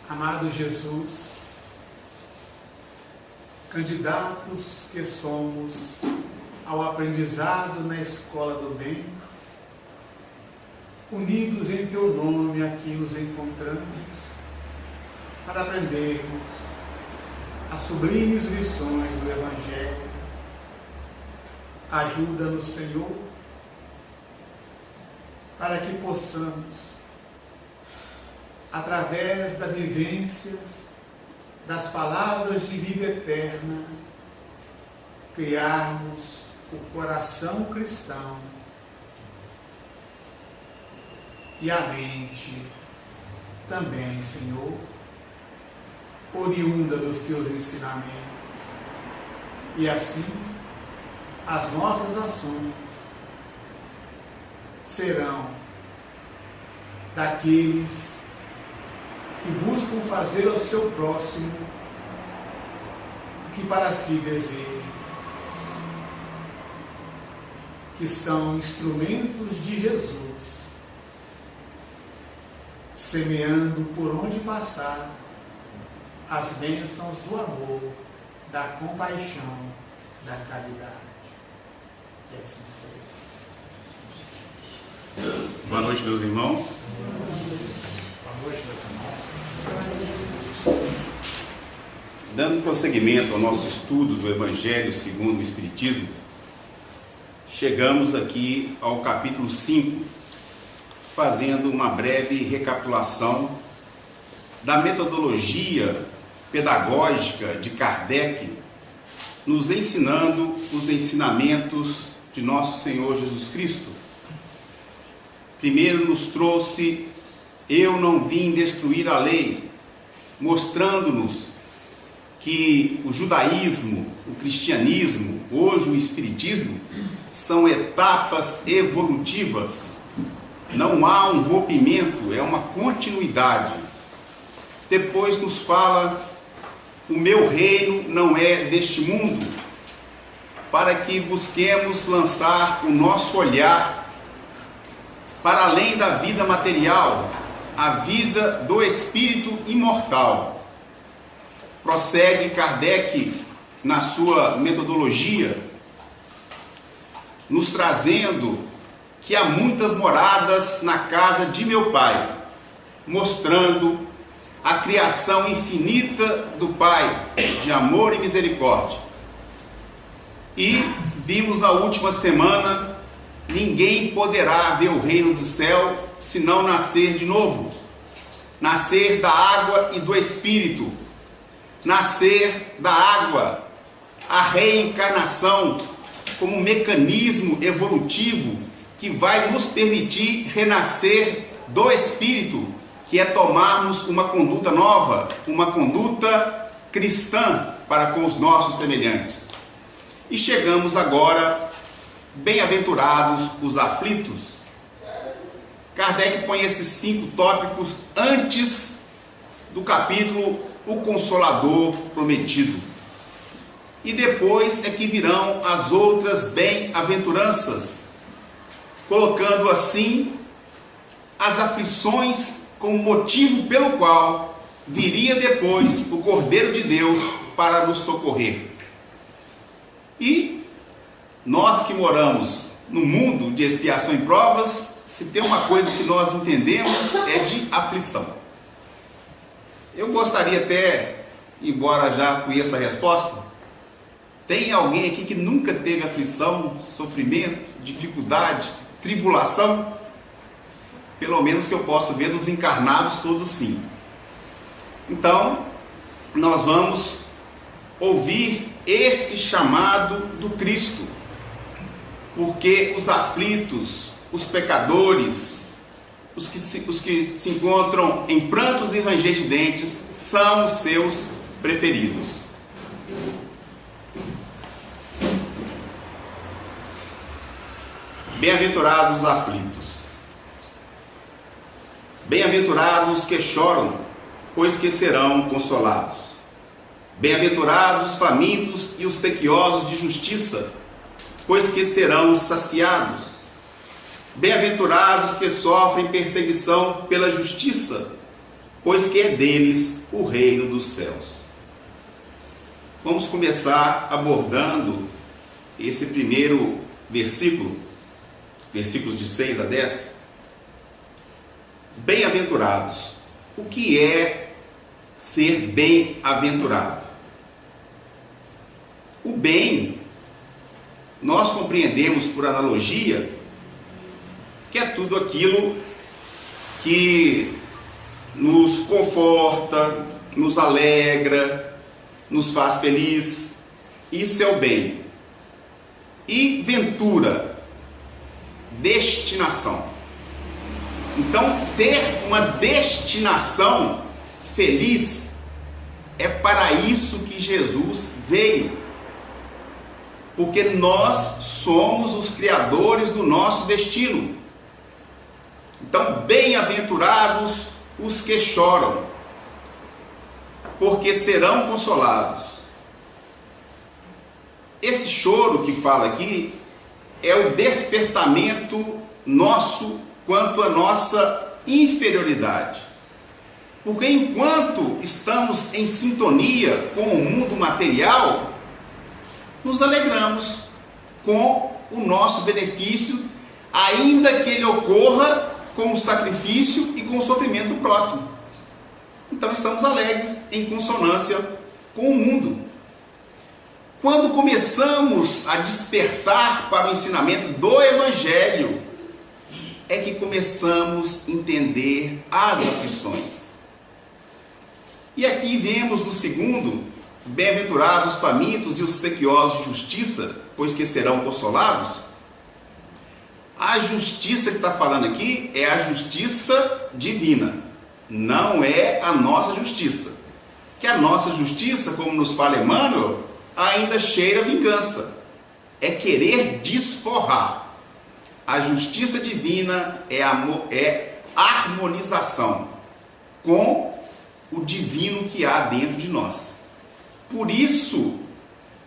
Amado Jesus, candidatos que somos ao aprendizado na escola do bem, unidos em Teu nome aqui nos encontramos para aprendermos as sublimes lições do Evangelho. Ajuda-nos, Senhor, para que possamos, através da vivência das palavras de vida eterna, criarmos o coração cristão e a mente também, Senhor, oriunda dos Teus ensinamentos. E assim, as nossas ações serão daqueles que buscam fazer ao seu próximo o que para si deseja, que são instrumentos de Jesus, semeando por onde passar as bênçãos do amor, da compaixão, da caridade. Que assim seja. Boa noite, meus irmãos. Boa noite, meus irmãos. Dando prosseguimento ao nosso estudo do Evangelho segundo o Espiritismo, chegamos aqui ao capítulo 5, fazendo uma breve recapitulação da metodologia pedagógica de Kardec, nos ensinando os ensinamentos de nosso Senhor Jesus Cristo. Primeiro nos trouxe: eu não vim destruir a lei, mostrando-nos que o judaísmo, o cristianismo, hoje o espiritismo, são etapas evolutivas. Não há um rompimento, é uma continuidade. Depois nos fala: o meu reino não é deste mundo, para que busquemos lançar o nosso olhar para além da vida material, a vida do espírito imortal. Prossegue Kardec na sua metodologia, nos trazendo que há muitas moradas na casa de meu Pai, mostrando a criação infinita do Pai, de amor e misericórdia. E vimos na última semana: ninguém poderá ver o reino do céu se não nascer de novo, nascer da água e do Espírito, nascer da água, a reencarnação como um mecanismo evolutivo que vai nos permitir renascer do Espírito, que é tomarmos uma conduta nova, uma conduta cristã para com os nossos semelhantes. E chegamos agora: bem-aventurados os aflitos. Kardec põe esses 5 tópicos antes do capítulo O Consolador Prometido. E depois é que virão as outras bem-aventuranças, colocando assim as aflições como motivo pelo qual viria depois o Cordeiro de Deus para nos socorrer. E nós que moramos no mundo de expiação e provas, se tem uma coisa que nós entendemos é de aflição. Eu gostaria até, embora já conheça a resposta, tem alguém aqui que nunca teve aflição, sofrimento, dificuldade, tribulação? Pelo menos que eu posso ver dos encarnados todos, sim. Então, nós vamos ouvir este chamado do Cristo, porque os aflitos, os pecadores, os que se encontram em prantos e ranger de dentes, são os seus preferidos. Bem-aventurados os aflitos. Bem-aventurados os que choram, pois que serão consolados. Bem-aventurados os famintos e os sequiosos de justiça, pois que serão saciados. Bem-aventurados que sofrem perseguição pela justiça, pois que é deles o reino dos céus. Vamos começar abordando esse primeiro versículo, versículos de 6 a 10. Bem-aventurados. O que é ser bem-aventurado? O bem, nós compreendemos por analogia, que é tudo aquilo que nos conforta, nos alegra, nos faz feliz. Isso é o bem. E ventura, destinação. Então, ter uma destinação feliz é para isso que Jesus veio. Porque nós somos os criadores do nosso destino. Então, bem-aventurados os que choram, porque serão consolados. Esse choro que fala aqui é o despertamento nosso quanto à nossa inferioridade. Porque enquanto estamos em sintonia com o mundo material, nos alegramos com o nosso benefício, ainda que ele ocorra com o sacrifício e com o sofrimento do próximo. Então estamos alegres em consonância com o mundo. Quando começamos a despertar para o ensinamento do Evangelho, é que começamos a entender as aflições. E aqui vemos no segundo: bem-aventurados os famintos e os sequiosos de justiça, pois que serão consolados. A justiça que está falando aqui é a justiça divina, não é a nossa justiça. Que a nossa justiça, como nos fala Emmanuel, ainda cheira vingança, é querer desforrar. A justiça divina é harmonização com o divino que há dentro de nós. Por isso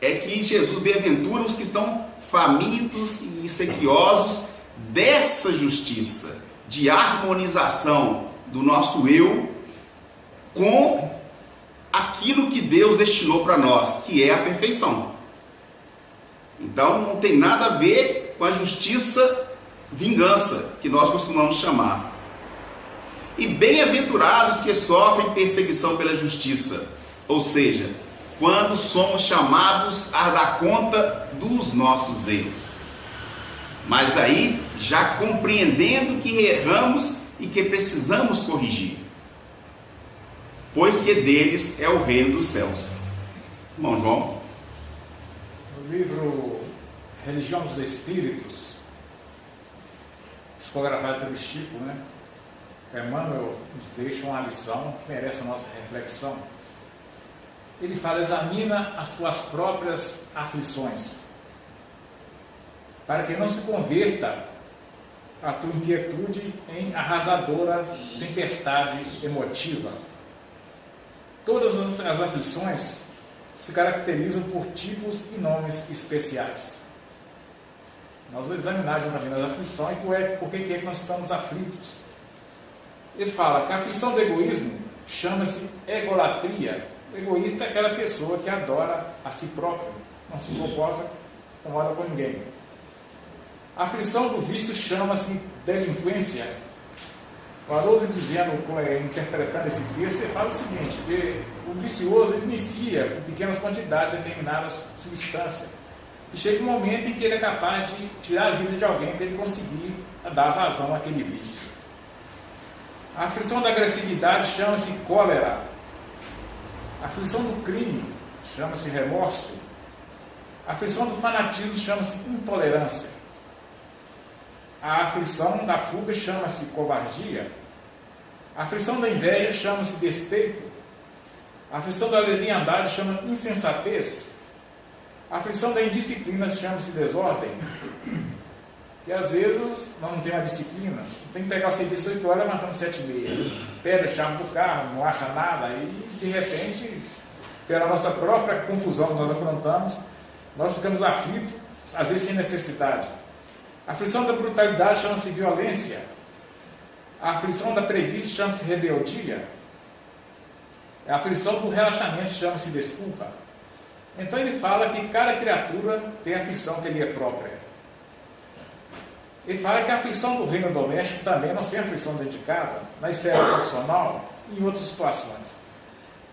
é que Jesus bem-aventura os que estão famintos e sequiosos dessa justiça, de harmonização do nosso eu com aquilo que Deus destinou para nós, que é a perfeição. Então não tem nada a ver com a justiça vingança, que nós costumamos chamar. E bem-aventurados que sofrem perseguição pela justiça, ou seja, quando somos chamados a dar conta dos nossos erros. Mas aí, já compreendendo que erramos e que precisamos corrigir. Pois que deles é o reino dos céus. Irmão João. No livro Religião dos Espíritos, psicografado pelo Chico, Emmanuel nos deixa uma lição que merece a nossa reflexão. Ele fala: examina as tuas próprias aflições, para que não se converta a tua inquietude em arrasadora tempestade emotiva. Todas as aflições se caracterizam por tipos e nomes especiais. Nós vamos examinar juntamente as aflições e por que nós estamos aflitos. Ele fala que a aflição do egoísmo chama-se egolatria. O egoísta é aquela pessoa que adora a si próprio, não se incomoda com ninguém. A aflição do vício chama-se delinquência. O Haroldo dizendo, interpretando esse texto, ele fala o seguinte: que o vicioso inicia com pequenas quantidades de determinadas substâncias, e chega um momento em que ele é capaz de tirar a vida de alguém para ele conseguir dar vazão àquele vício. A aflição da agressividade chama-se cólera. A aflição do crime chama-se remorso. A aflição do fanatismo chama-se intolerância. A aflição da fuga chama-se covardia. A aflição da inveja chama-se despeito. A aflição da leviandade chama insensatez. A aflição da indisciplina chama-se desordem. E às vezes nós não temos uma disciplina, tem que pegar o serviço 8 horas, levantamos 7h30, pega a chave do carro, não acha nada, e de repente, pela nossa própria confusão que nós aprontamos, nós ficamos aflitos, às vezes sem necessidade. A aflição da brutalidade chama-se violência. A aflição da preguiça chama-se rebeldia. A aflição do relaxamento chama-se desculpa. Então ele fala que cada criatura tem a aflição que lhe é própria. Ele fala que a aflição do reino doméstico também não tem aflição dentro de casa, na esfera profissional e em outras situações.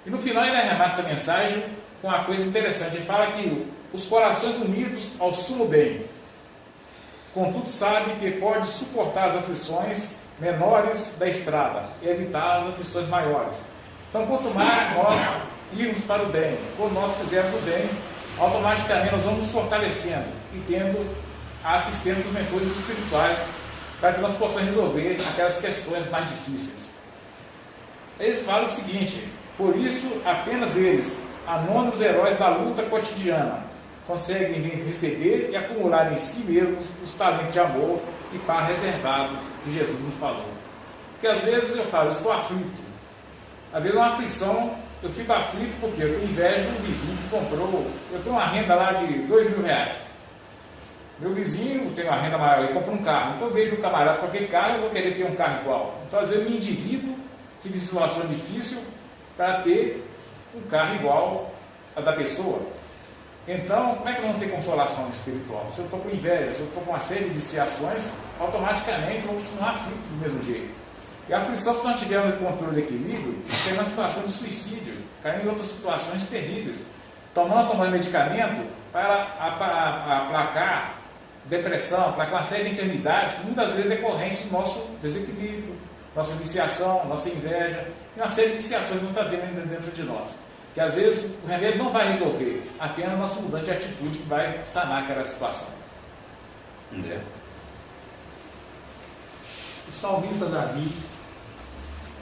E no final ele arremata essa mensagem com uma coisa interessante. Ele fala que os corações unidos ao sumo bem, contudo sabe que pode suportar as aflições menores da estrada e evitar as aflições maiores. Então, quanto mais nós irmos para o bem, quando nós fizermos o bem, automaticamente nós vamos nos fortalecendo e tendo a assistência dos mentores espirituais para que nós possamos resolver aquelas questões mais difíceis. Ele fala o seguinte: por isso, apenas eles, anônimos heróis da luta cotidiana, conseguem receber e acumular em si mesmos os talentos de amor e paz reservados que Jesus nos falou. Porque às vezes eu falo, eu estou aflito. Às vezes é uma aflição, eu fico aflito porque eu tenho inveja de um vizinho que comprou, eu tenho uma renda lá de R$2.000. Meu vizinho tem uma renda maior, ele compra um carro. Então eu vejo o camarada com aquele carro, eu vou querer ter um carro igual. Então às vezes eu me endivido, fico em situação difícil para ter um carro igual a da pessoa. Então, como é que eu não tenho consolação espiritual? Se eu estou com inveja, se eu estou com uma série de viciações, automaticamente eu vou continuar aflito do mesmo jeito. E a aflição, se não tivermos controle e equilíbrio, tem uma situação de suicídio, caindo em outras situações terríveis. Tomando medicamento para aplacar depressão, aplacar uma série de enfermidades, muitas vezes decorrentes do nosso desequilíbrio, nossa viciação, nossa inveja, e uma série de viciações que nós trazemos dentro de nós. Que às vezes o remédio não vai resolver, apenas nossa mudança de atitude que vai sanar aquela situação. André? O salmista Davi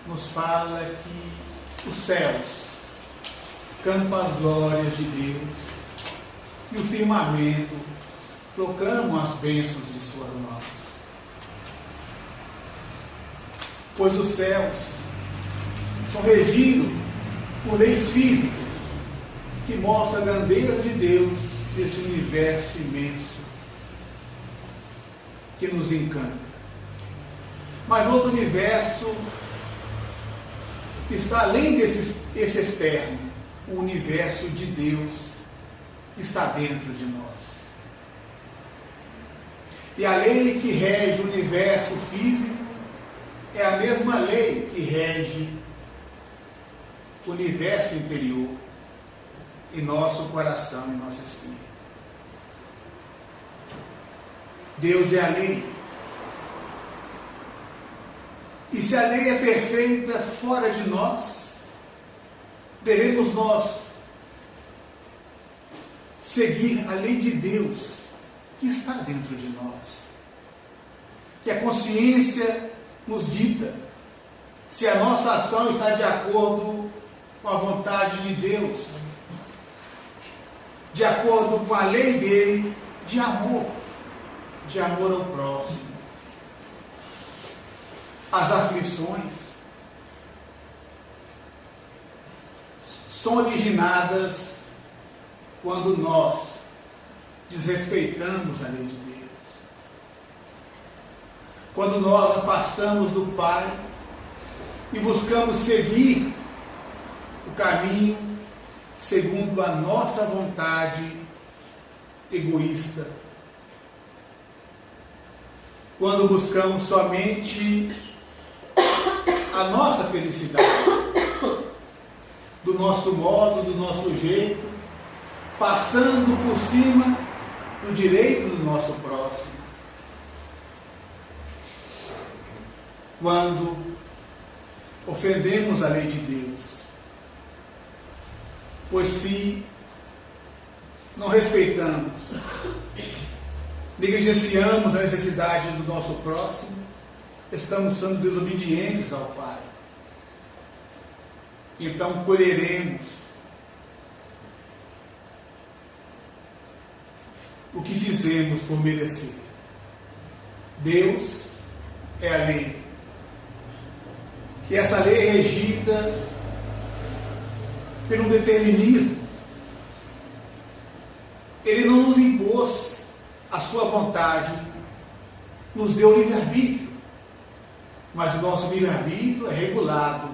nos fala que os céus cantam as glórias de Deus e o firmamento proclamam as bênçãos de suas mãos. Pois os céus são regidos por leis físicas que mostram a grandeza de Deus nesse universo imenso que nos encanta. Mas outro universo que está além desse externo, o universo de Deus que está dentro de nós. E a lei que rege o universo físico é a mesma lei que rege o universo interior em nosso coração e nosso espírito. Deus é a lei. E se a lei é perfeita fora de nós, devemos nós seguir a lei de Deus que está dentro de nós. Que a consciência nos dita se a nossa ação está de acordo com a vontade de Deus, de acordo com a lei dele de amor ao próximo. As aflições são originadas quando nós desrespeitamos a lei de Deus, quando nós afastamos do Pai e buscamos seguir o caminho segundo a nossa vontade egoísta, quando buscamos somente a nossa felicidade, do nosso modo, do nosso jeito, passando por cima do direito do nosso próximo. Quando ofendemos a lei de Deus, pois se não respeitamos, negligenciamos a necessidade do nosso próximo, estamos sendo desobedientes ao Pai. Então colheremos o que fizemos por merecer. Deus é a lei. E essa lei é regida pelo determinismo. Ele não nos impôs a sua vontade, nos deu livre-arbítrio. Mas o nosso livre-arbítrio é regulado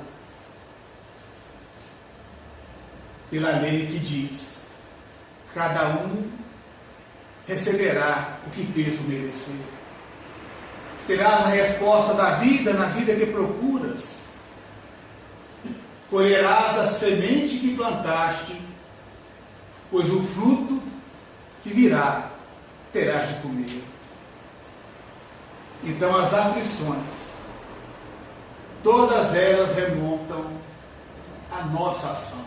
pela lei que diz: cada um receberá o que fez por merecer. Terás a resposta da vida na vida que procuras. Colherás a semente que plantaste, pois o fruto que virá terás de comer. Então as aflições, todas elas remontam à nossa ação,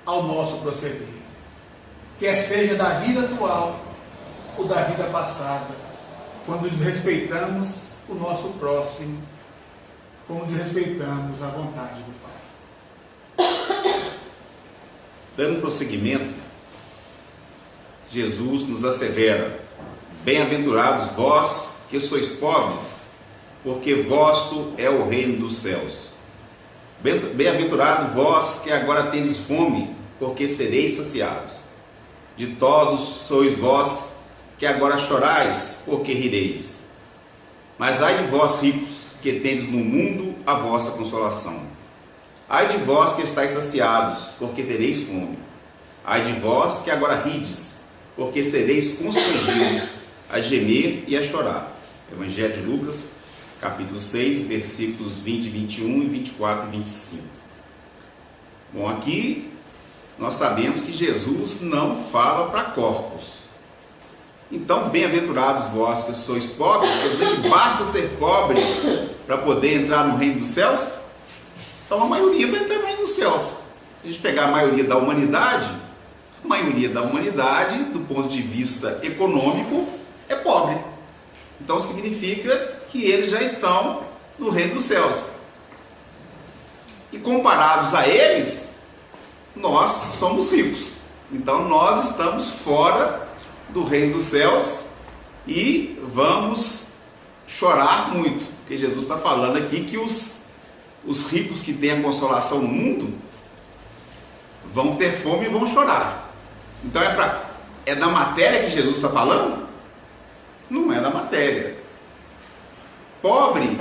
ao nosso proceder, quer seja da vida atual ou da vida passada, quando desrespeitamos o nosso próximo, como desrespeitamos a vontade do Pai. Dando prosseguimento, Jesus nos assevera: bem-aventurados vós que sois pobres, porque vosso é o reino dos céus. Bem-aventurado vós que agora tendes fome, porque sereis saciados. Ditosos sois vós que agora chorais, porque rireis. Mas ai de vós ricos, que tendes no mundo a vossa consolação. Ai de vós que estáis saciados, porque tereis fome. Ai de vós que agora rides, porque sereis constrangidos a gemer e a chorar. Evangelho de Lucas, capítulo 6, versículos 20, 21, 24 e 25. Bom, aqui nós sabemos que Jesus não fala para corpos. Então, bem-aventurados vós que sois pobres, quer dizer que basta ser pobre para poder entrar no reino dos céus? Então a maioria vai entrar no reino dos céus. Se a gente pegar a maioria da humanidade, do ponto de vista econômico, é pobre. Então significa que eles já estão no reino dos céus. E comparados a eles, nós somos ricos. Então nós estamos fora do reino dos céus e vamos chorar muito, porque Jesus está falando aqui que os ricos que têm a consolação no mundo vão ter fome e vão chorar. Então é da matéria que Jesus está falando? Não é da matéria. Pobre,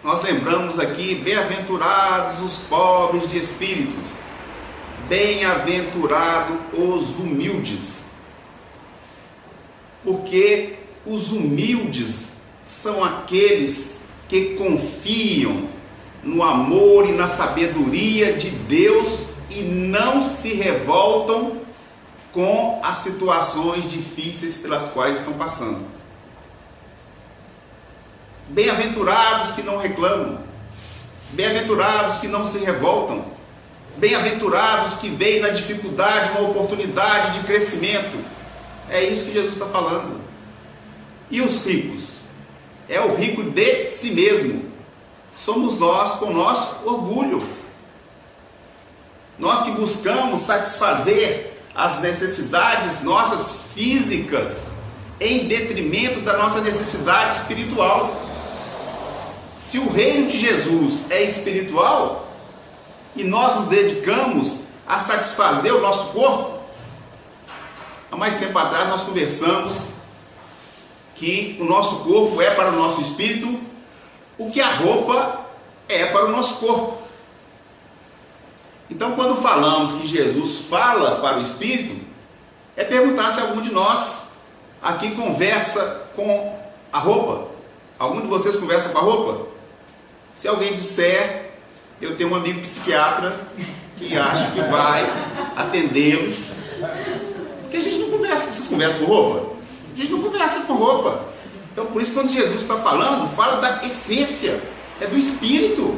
nós lembramos aqui: bem-aventurados os pobres de espíritos, bem-aventurados os humildes. Porque os humildes são aqueles que confiam no amor e na sabedoria de Deus e não se revoltam com as situações difíceis pelas quais estão passando. Bem-aventurados que não reclamam, bem-aventurados que não se revoltam, bem-aventurados que veem na dificuldade uma oportunidade de crescimento. É isso que Jesus está falando. E os ricos? É o rico de si mesmo. Somos nós com nosso orgulho. Nós que buscamos satisfazer as necessidades nossas físicas em detrimento da nossa necessidade espiritual. Se o reino de Jesus é espiritual e nós nos dedicamos a satisfazer o nosso corpo, há mais tempo atrás nós conversamos que o nosso corpo é para o nosso espírito o que a roupa é para o nosso corpo. Então, quando falamos que Jesus fala para o espírito, é perguntar se algum de nós aqui conversa com a roupa. Algum de vocês conversa com a roupa? Se alguém disser, eu tenho um amigo psiquiatra que acho que vai atendê-los. Porque a gente não conversa. Vocês conversam com roupa? A gente não conversa com roupa. Então, por isso, quando Jesus está falando, fala da essência, é do espírito.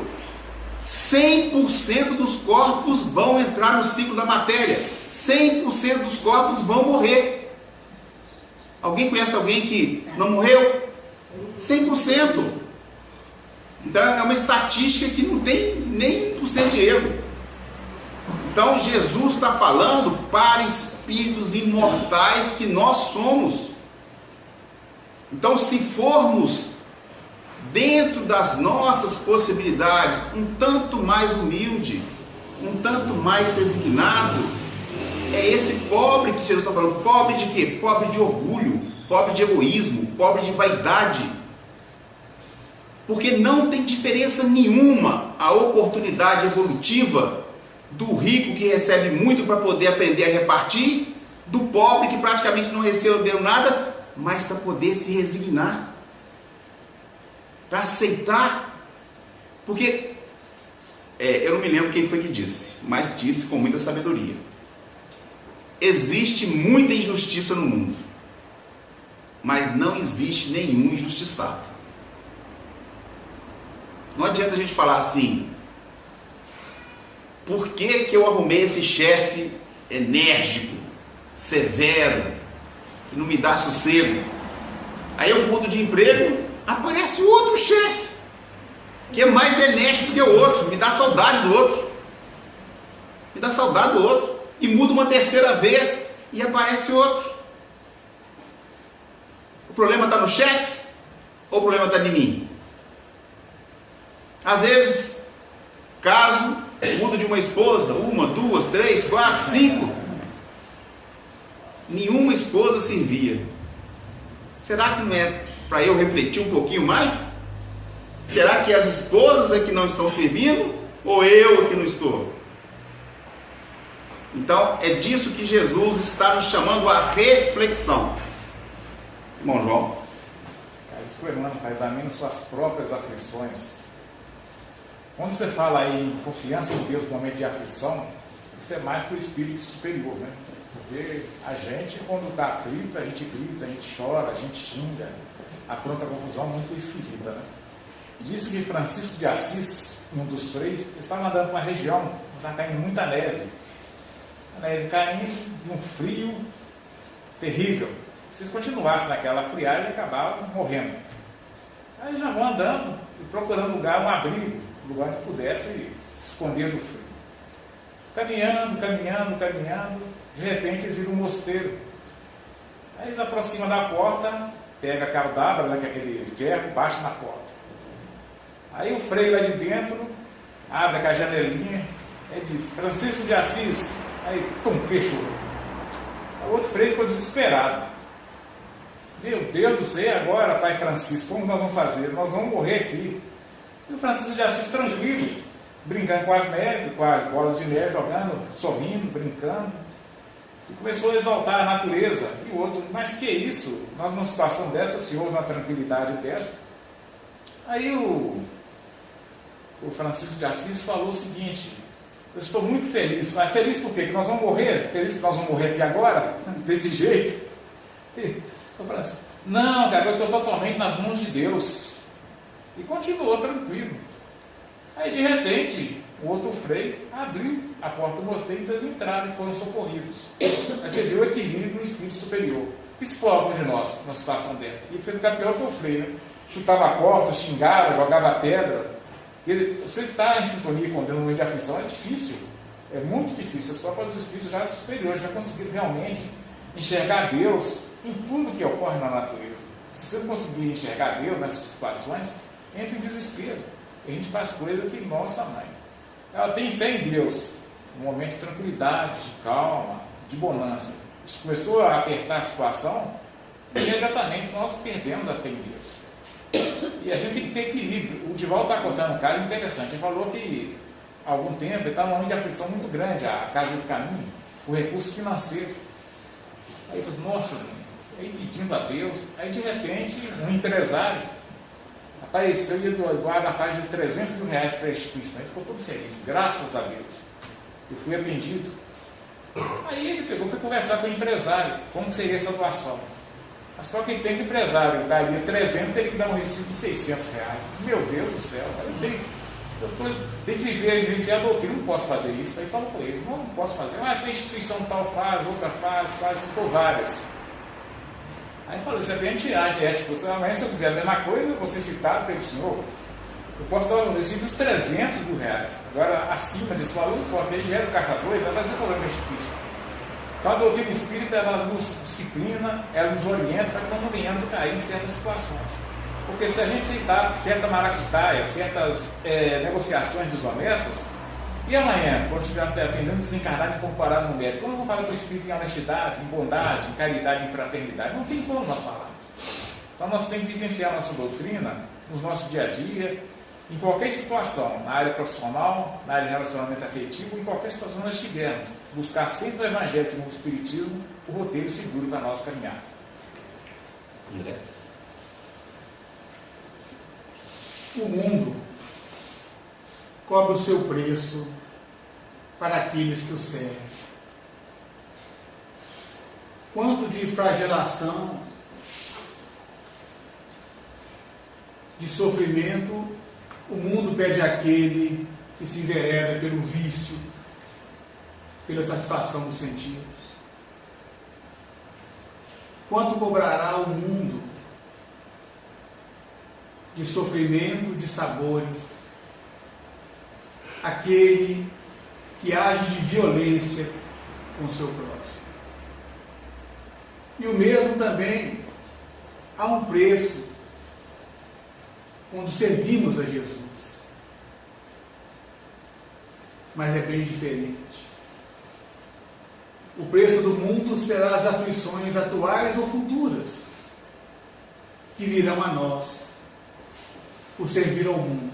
100% dos corpos vão entrar no ciclo da matéria. 100% dos corpos vão morrer. Alguém conhece alguém que não morreu? 100%. Então, é uma estatística que não tem nem 1% de erro. Então Jesus está falando para espíritos imortais que nós somos. Então, se formos dentro das nossas possibilidades, um tanto mais humilde, um tanto mais resignado, é esse pobre que Jesus está falando. Pobre de quê? Pobre de orgulho, pobre de egoísmo, pobre de vaidade. Porque não tem diferença nenhuma a oportunidade evolutiva do rico que recebe muito para poder aprender a repartir, do pobre que praticamente não recebeu nada, mas para poder se resignar, para aceitar, porque eu não me lembro quem foi que disse, mas disse com muita sabedoria: existe muita injustiça no mundo, mas não existe nenhum injustiçado. Não adianta a gente falar assim: por que eu arrumei esse chefe enérgico, severo, que não me dá sossego? Aí eu mudo de emprego, aparece outro chefe, que é mais enérgico que o outro, me dá saudade do outro. Me dá saudade do outro. E muda uma terceira vez e aparece outro. O problema está no chefe ou o problema está em mim? Às vezes, caso mudo de uma esposa, 1, 2, 3, 4, 5. Nenhuma esposa servia. Será que não é para eu refletir um pouquinho mais? Será que as esposas é que não estão servindo ou eu que não estou? Então é disso que Jesus está nos chamando a reflexão. Irmão João. Isso que o irmão faz amém nas suas próprias aflições. Quando você fala aí em confiança em Deus no momento de aflição, isso é mais para o espírito superior, né? Porque a gente, quando está aflito, a gente grita, a gente chora, a gente xinga, apronta confusão muito esquisita, né? Disse que Francisco de Assis, um dos freis, estava andando para uma região onde estava caindo muita neve. A neve caindo, um frio terrível. Se eles continuassem naquela friagem, acabavam morrendo. Aí já vão andando e procurando lugar, um abrigo, lugar onde pudesse se esconder do frio. Caminhando, de repente eles viram um mosteiro. Aí eles aproximam da porta, pega a caldabra, né, que é aquele ferro, baixa na porta. Aí o frei lá de dentro abre aquela janelinha e diz: Francisco de Assis. Aí, pum, fechou. O outro frei ficou desesperado. Meu Deus do céu, agora, pai Francisco, como nós vamos fazer? Nós vamos morrer aqui. E o Francisco de Assis tranquilo, brincando com as neves, com as bolas de neve, jogando, sorrindo, brincando. E começou a exaltar a natureza. E o outro: mas que isso? Nós numa situação dessa, o senhor numa tranquilidade dessa. Aí o Francisco de Assis falou o seguinte: eu estou muito feliz. Mas feliz por quê? Que nós vamos morrer? Feliz que nós vamos morrer aqui agora? Desse jeito? E eu falei assim: não, cara, eu estou totalmente nas mãos de Deus. E continuou tranquilo. Aí de repente, o outro frei abriu a porta do mosteiro e eles entraram e foram socorridos. Aí você viu o equilíbrio no espírito superior. E se for algum de nós numa situação dessa? E foi ficar pior que o frei, né? Chutava a porta, xingava, jogava pedra. Você está em sintonia com Deus no momento de aflição é difícil, é muito difícil. Só para os espíritos já superiores já conseguiram realmente enxergar Deus em tudo que ocorre na natureza. Se você não conseguir enxergar Deus nessas situações, entra em desespero. A gente faz coisa que nossa mãe. Ela tem fé em Deus, num momento de tranquilidade, de calma, de bonança. Se começou a apertar a situação, imediatamente nós perdemos a fé em Deus. E a gente tem que ter equilíbrio. O Divaldo está contando um caso interessante. Ele falou que há algum tempo ele está num momento de aflição muito grande, a Casa do Caminho, por recursos financeiros. Aí ele falou: nossa, aí pedindo a Deus. Aí de repente um empresário apareceu e doar a faixa de 300 mil reais para a instituição. Ele ficou todo feliz, graças a Deus. Eu fui atendido. Aí ele pegou, foi conversar com o empresário, como seria essa doação. Mas só que tem que o empresário daria 300, teria que dar um recibo de 600 reais. Meu Deus do céu, eu tenho que vivenciar a doutrina, não posso fazer isso. Aí falo com ele: não posso fazer. Mas essa instituição tal faz, outra faz, citou várias. Aí falou: você tem tiragem ética. Amanhã, se eu fizer a mesma coisa, você citado pelo senhor, eu posso dar um recibo de 300 mil reais. Agora, acima desse valor, não pode. Ele gera o caixa 2, vai fazer problema na instituição. Então a doutrina espírita, ela nos disciplina, ela nos orienta para que nós não venhamos a cair em certas situações. Porque se a gente aceitar certa maracutaia, certas negociações desonestas, e amanhã, quando estiver atendendo desencarnado e incorporado no médico, como eu vou falar com o espírito em honestidade, em bondade, em caridade, em fraternidade? Não tem como nós falarmos. Então nós temos que vivenciar a nossa doutrina nos nossos dia a dia, Em qualquer situação, na área profissional, na área de relacionamento afetivo, em qualquer situação que nós estivermos, buscar sempre o Evangelho segundo o Espiritismo, o roteiro seguro para nós caminhar. André? O mundo cobra o seu preço para aqueles que o servem. Quanto de flagelação, de sofrimento, o mundo pede àquele que se envereda pelo vício, pela satisfação dos sentidos. Quanto cobrará o mundo de sofrimento, de sabores, aquele que age de violência com o seu próximo? E o mesmo também, há um preço quando servimos a Jesus. Mas é bem diferente. O preço do mundo será as aflições atuais ou futuras que virão a nós por servir ao mundo.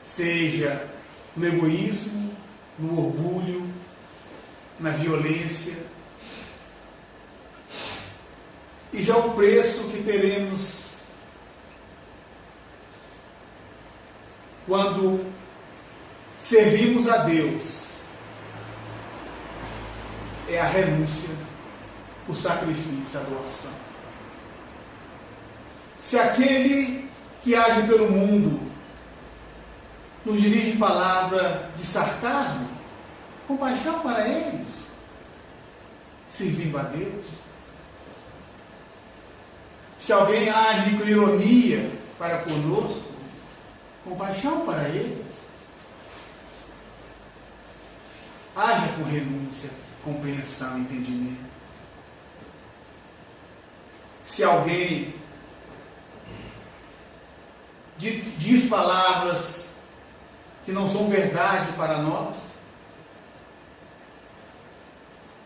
Seja no egoísmo, no orgulho, na violência. E já o preço que teremos quando servimos a Deus é a renúncia, o sacrifício, a doação. Se aquele que age pelo mundo nos dirige palavra de sarcasmo, compaixão para eles, servindo a Deus. Se alguém age com ironia para conosco, compaixão para eles. Haja com renúncia, compreensão, entendimento. Se alguém diz palavras que não são verdade para nós,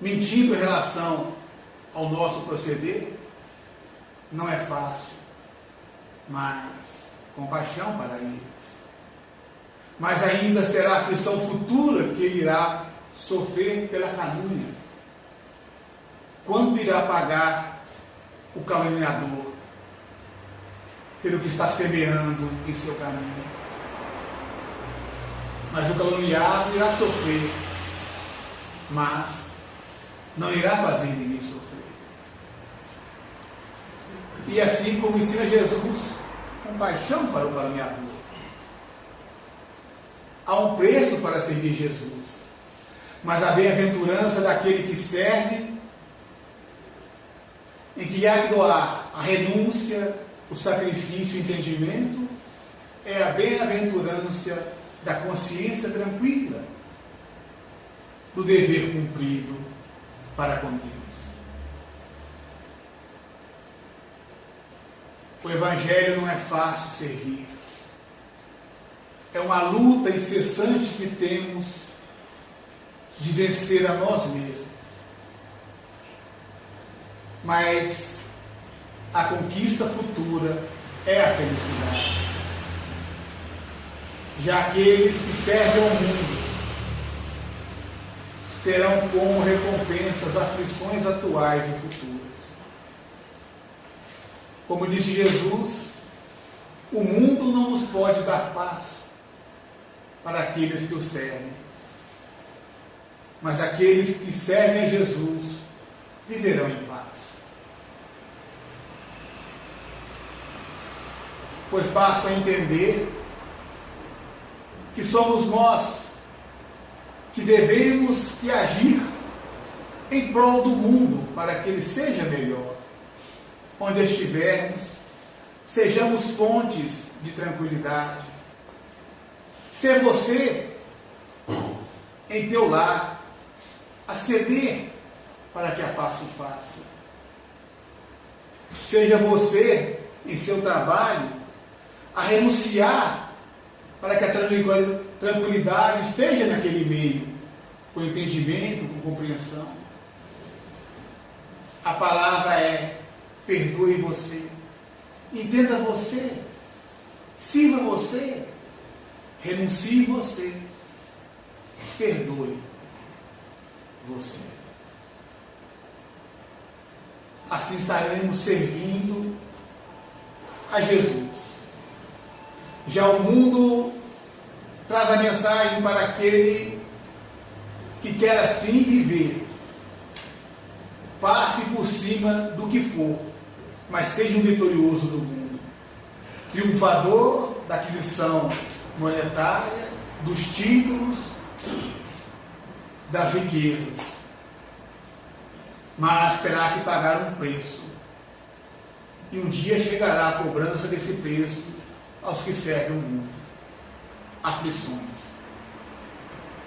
mentindo em relação ao nosso proceder, não é fácil, mas compaixão para eles. Mas ainda será a aflição futura que ele irá sofrer pela calúnia. Quanto irá pagar o caluniador pelo que está semeando em seu caminho? Mas o caluniado irá sofrer, mas não irá fazer ninguém sofrer. E assim como ensina Jesus, compaixão para o caluniador. Há um preço para servir Jesus, mas a bem-aventurança daquele que serve, em que há que doar a renúncia, o sacrifício, o entendimento, é a bem-aventurança da consciência tranquila, do dever cumprido para com Deus. O Evangelho não é fácil servir. É uma luta incessante que temos de vencer a nós mesmos. Mas a conquista futura é a felicidade. Já aqueles que servem ao mundo terão como recompensa as aflições atuais e futuras. Como disse Jesus, o mundo não nos pode dar paz para aqueles que o servem. Mas aqueles que servem a Jesus viverão em paz. Pois passam a entender que somos nós que devemos que agir em prol do mundo para que ele seja melhor. Onde estivermos, sejamos fontes de tranquilidade. Ser você em teu lar, a ceder para que a paz se faça. Seja você em seu trabalho, a renunciar para que a tranquilidade esteja naquele meio, com entendimento, com compreensão. A palavra é: perdoe você, entenda você, sirva você, renuncie você, perdoe você. Assim estaremos servindo a Jesus. Já o mundo traz a mensagem para aquele que quer assim viver. Passe por cima do que for, mas seja um vitorioso do mundo. Triunfador da aquisição monetária, dos títulos, das riquezas. Mas terá que pagar um preço. E um dia chegará a cobrança desse preço aos que servem o mundo. Aflições.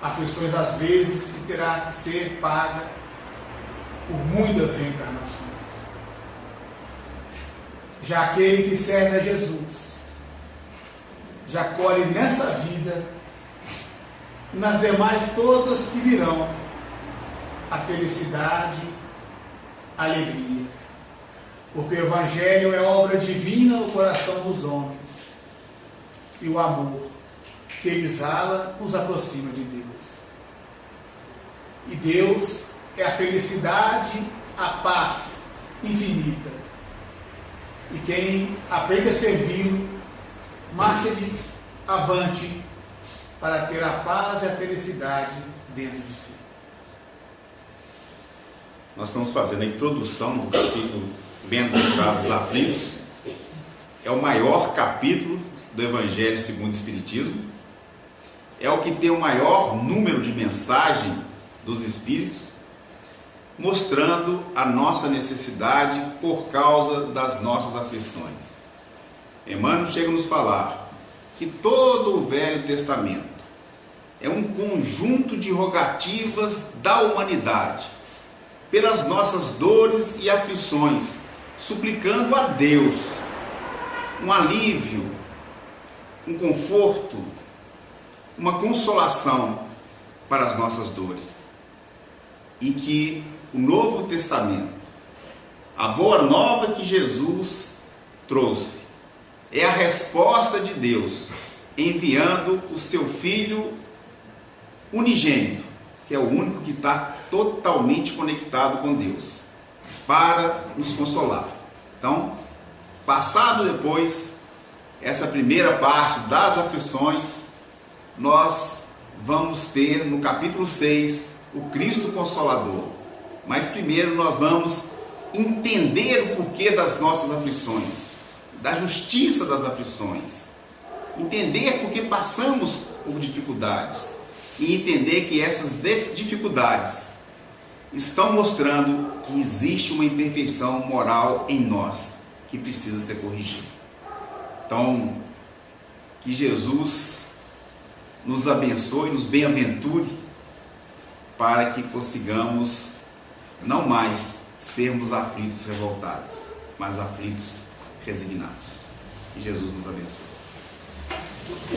Aflições, às vezes, que terá que ser paga por muitas reencarnações. Já aquele que serve a Jesus, já colhe nessa vida e nas demais todas que virão a felicidade, a alegria. Porque o Evangelho é obra divina no coração dos homens. E o amor que ele exala nos aproxima de Deus. E Deus é a felicidade, a paz infinita. E quem aprende a servi-lo, marcha de avante para ter a paz e a felicidade dentro de si. Nós estamos fazendo a introdução do capítulo Bem-aventurados aflitos. É o maior capítulo do Evangelho segundo o Espiritismo. É o que tem o maior número de mensagens dos Espíritos, mostrando a nossa necessidade por causa das nossas aflições. Emmanuel chega a nos falar que todo o Velho Testamento é um conjunto de rogativas da humanidade pelas nossas dores e aflições, suplicando a Deus um alívio, um conforto, uma consolação para as nossas dores. E que o Novo Testamento, a boa nova que Jesus trouxe, é a resposta de Deus, enviando o seu Filho unigênito, que é o único que está totalmente conectado com Deus, para nos consolar. Então, passado depois essa primeira parte das aflições, nós vamos ter no capítulo 6 o Cristo Consolador. Mas primeiro nós vamos entender o porquê das nossas aflições, da justiça das aflições, entender porque passamos por dificuldades e entender que essas dificuldades estão mostrando que existe uma imperfeição moral em nós que precisa ser corrigida. Então, que Jesus nos abençoe, nos bem-aventure, para que consigamos não mais sermos aflitos revoltados, mas aflitos resignados. Que Jesus nos abençoe.